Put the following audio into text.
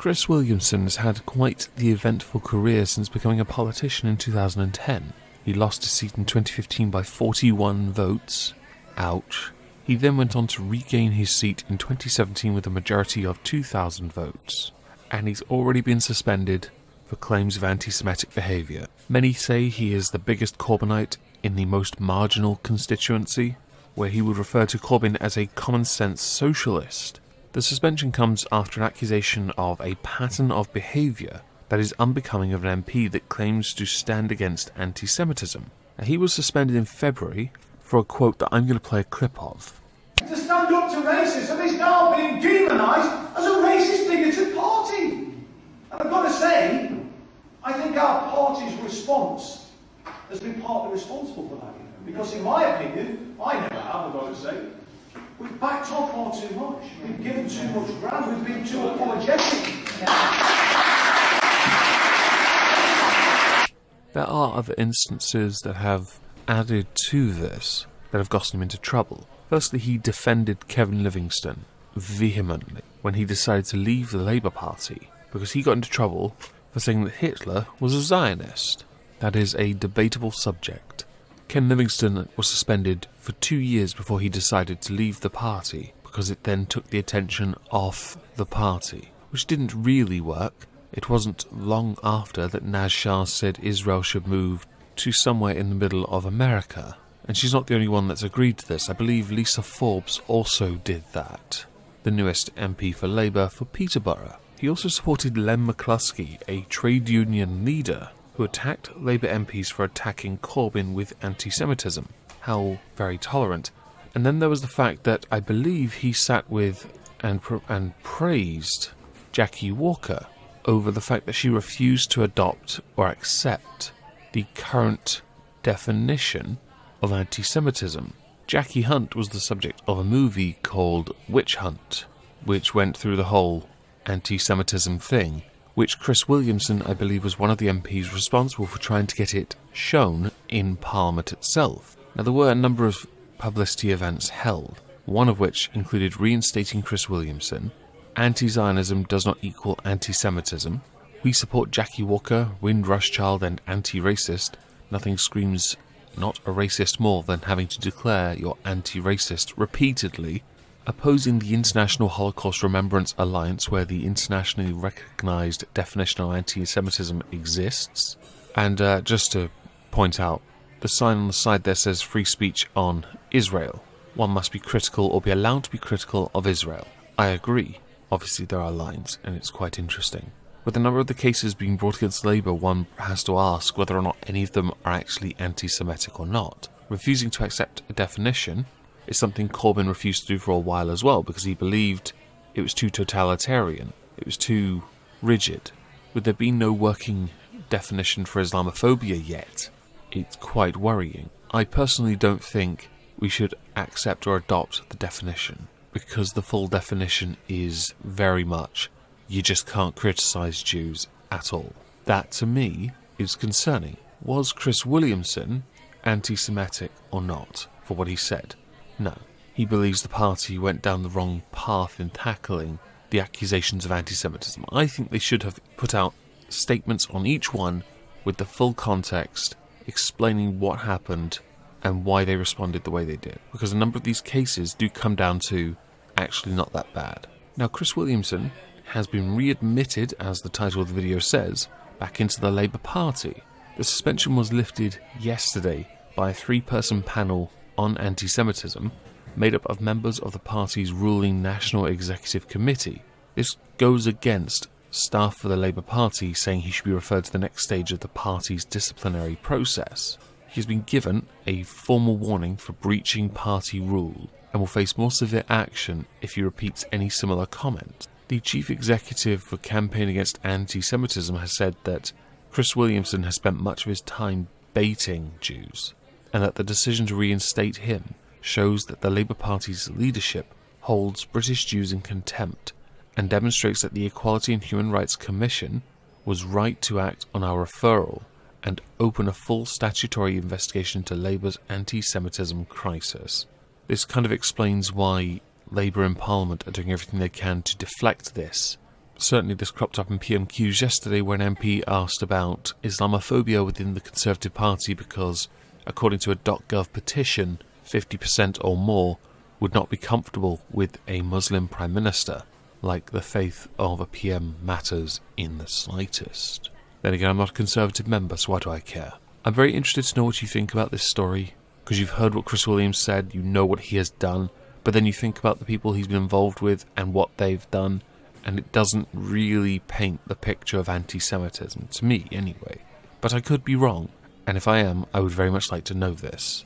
Chris Williamson has had quite the eventful career since becoming a politician in 2010. He lost his seat in 2015 by 41 votes. Ouch. He then went on to regain his seat in 2017 with a majority of 2,000 votes. And he's already been suspended for claims of anti-Semitic behaviour. Many say he is the biggest Corbynite in the most marginal constituency, where he would refer to Corbyn as a common-sense socialist. The suspension comes after an accusation of a pattern of behaviour that is unbecoming of an MP that claims to stand against anti-Semitism. Now, he was suspended in February for a quote that I'm going to play a clip of. To stand up to racism is now being demonised as a racist, bigoted party. And I've got to say, I think our party's response has been partly responsible for that. Because in my opinion, I never have, I've got to say, we've backed off far too much. We've given too much ground. We've been too apologetic. There are other instances that have added to this that have gotten him into trouble. Firstly, he defended Kevin Livingstone vehemently when he decided to leave the Labour Party because he got into trouble for saying that Hitler was a Zionist. That is a debatable subject. Ken Livingstone was suspended for 2 years before he decided to leave the party because it then took the attention off the party, which didn't really work. It wasn't long after that Naz Shah said Israel should move to somewhere in the middle of America. And she's not the only one that's agreed to this. I believe Lisa Forbes also did that, the newest MP for Labour for Peterborough. He also supported Len McCluskey, a trade union leader, who attacked Labour MPs for attacking Corbyn with anti-Semitism. How very tolerant. And then there was the fact that I believe he sat with and praised Jackie Walker over the fact that she refused to adopt or accept the current definition of anti-Semitism. Jackie Hunt was the subject of a movie called Witch Hunt, which went through the whole anti-Semitism thing, which Chris Williamson, I believe, was one of the MPs responsible for trying to get it shown in Parliament itself. Now, there were a number of publicity events held, one of which included reinstating Chris Williamson, anti-Zionism does not equal anti-Semitism, we support Jackie Walker, Windrush-Child and anti-racist, nothing screams not a racist more than having to declare you're anti-racist repeatedly, opposing the International Holocaust Remembrance Alliance, where the internationally recognised definition of anti-Semitism exists. And just to point out, the sign on the side there says free speech on Israel. One must be critical or be allowed to be critical of Israel. I agree. Obviously there are lines, and it's quite interesting. With a number of the cases being brought against Labour, one has to ask whether or not any of them are actually anti-Semitic or not. Refusing to accept a definition is something Corbyn refused to do for a while as well, because he believed it was too totalitarian, it was too rigid. With there being no working definition for Islamophobia yet, it's quite worrying. I personally don't think we should accept or adopt the definition, because the full definition is very much, you just can't criticise Jews at all. That, to me, is concerning. Was Chris Williamson anti-Semitic or not, for what he said? No. He believes the party went down the wrong path in tackling the accusations of anti-Semitism. I think they should have put out statements on each one with the full context, explaining what happened and why they responded the way they did. Because a number of these cases do come down to actually not that bad. Now, Chris Williamson has been readmitted, as the title of the video says, back into the Labour Party. The suspension was lifted yesterday by a 3-person panel on anti-Semitism, made up of members of the party's ruling National Executive Committee. This goes against staff for the Labour Party saying he should be referred to the next stage of the party's disciplinary process. He has been given a formal warning for breaching party rule and will face more severe action if he repeats any similar comment. The chief executive for Campaign Against Anti-Semitism has said that Chris Williamson has spent much of his time baiting Jews, and that the decision to reinstate him shows that the Labour Party's leadership holds British Jews in contempt and demonstrates that the Equality and Human Rights Commission was right to act on our referral and open a full statutory investigation into Labour's anti-Semitism crisis. This kind of explains why Labour in Parliament are doing everything they can to deflect this Certainly this cropped up in PMQs yesterday when an MP asked about Islamophobia within the Conservative Party because, according to a .gov petition, 50% or more would not be comfortable with a Muslim Prime Minister, like the faith of a PM matters in the slightest. Then again, I'm not a Conservative member, so why do I care? I'm very interested to know what you think about this story, because you've heard what Chris Williams said, you know what he has done, but then you think about the people he's been involved with and what they've done, and it doesn't really paint the picture of anti-Semitism, to me anyway. But I could be wrong, and if I am, I would very much like to know this.